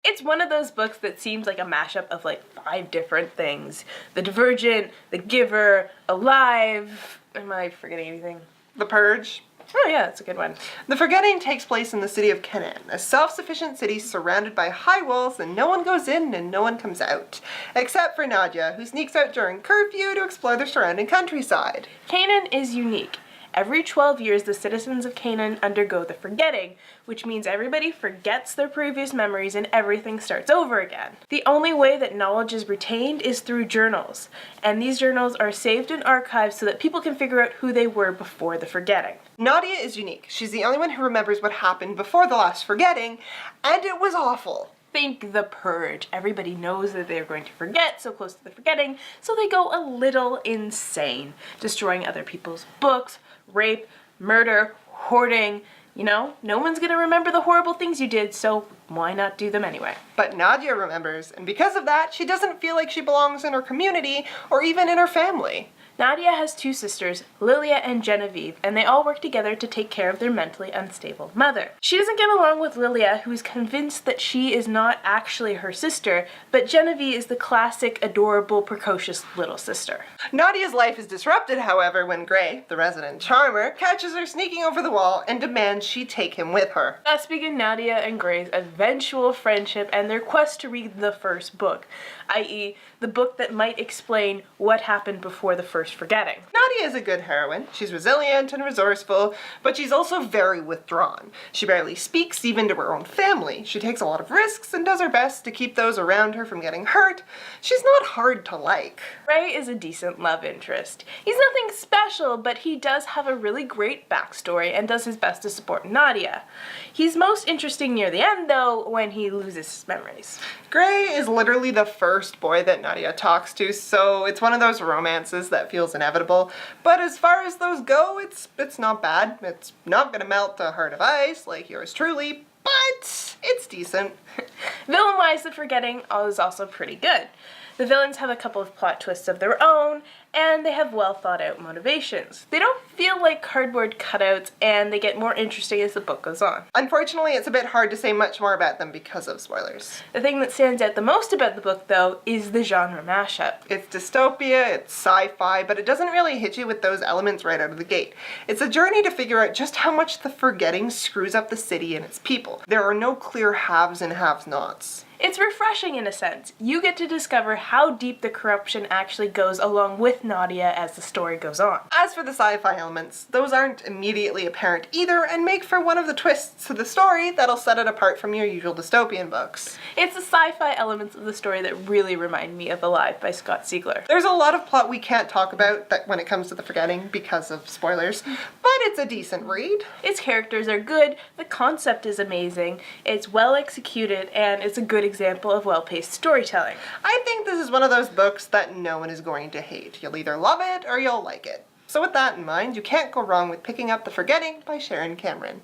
It's one of those books that seems like a mashup of like 5 different things. The Divergent, The Giver, Alive. Am I forgetting anything? The Purge. Oh yeah, that's a good one. The Forgetting takes place in the city of Canaan, a self-sufficient city surrounded by high walls and no one goes in and no one comes out. Except for Nadia, who sneaks out during curfew to explore the surrounding countryside. Canaan is unique. Every 12 years, the citizens of Canaan undergo the Forgetting, which means everybody forgets their previous memories and everything starts over again. The only way that knowledge is retained is through journals, and these journals are saved in archives so that people can figure out who they were before the Forgetting. Nadia is unique. She's the only one who remembers what happened before the last Forgetting, and it was awful. Think the Purge. Everybody knows that they're going to forget so close to the Forgetting, so they go a little insane, destroying other people's books, rape, murder, hoarding. You know, no one's gonna remember the horrible things you did, so why not do them anyway? But Nadia remembers, and because of that, she doesn't feel like she belongs in her community or even in her family. Nadia has 2 sisters, Lilia and Genevieve, and they all work together to take care of their mentally unstable mother. She doesn't get along with Lilia, who is convinced that she is not actually her sister, but Genevieve is the classic, adorable, precocious little sister. Nadia's life is disrupted, however, when Gray, the resident charmer, catches her sneaking over the wall and demands she take him with her. Thus begin Nadia and Gray's eventual friendship and their quest to read the first book, i.e. the book that might explain what happened before the first Forgetting. Nadia is a good heroine. She's resilient and resourceful, but she's also very withdrawn. She barely speaks even to her own family. She takes a lot of risks and does her best to keep those around her from getting hurt. She's not hard to like. Ray is a decent love interest. He's nothing special, but he does have a really great backstory and does his best to support Nadia. He's most interesting near the end, though, when he loses his memories. Gray is literally the first boy that Nadia talks to, so it's one of those romances that feels inevitable. But as far as those go, it's not bad. It's not gonna melt a heart of ice like yours truly, but it's decent. Villain-wise, The Forgetting is also pretty good. The villains have a couple of plot twists of their own, and they have well thought out motivations. They don't feel like cardboard cutouts, and they get more interesting as the book goes on. Unfortunately, it's a bit hard to say much more about them because of spoilers. The thing that stands out the most about the book, though, is the genre mashup. It's dystopia, it's sci-fi, but it doesn't really hit you with those elements right out of the gate. It's a journey to figure out just how much the Forgetting screws up the city and its people. There are no clear haves and have-nots. It's refreshing in a sense. You get to discover how deep the corruption actually goes along with Nadia as the story goes on. As for the sci-fi elements, those aren't immediately apparent either and make for one of the twists to the story that'll set it apart from your usual dystopian books. It's the sci-fi elements of the story that really remind me of Alive by Scott Siegler. There's a lot of plot we can't talk about when it comes to the Forgetting because of spoilers, but it's a decent read. Its characters are good, the concept is amazing, it's well executed, and it's a good example of well-paced storytelling. I think this is one of those books that no one is going to hate. You'll either love it or you'll like it. So with that in mind, you can't go wrong with picking up The Forgetting by Sharon Cameron.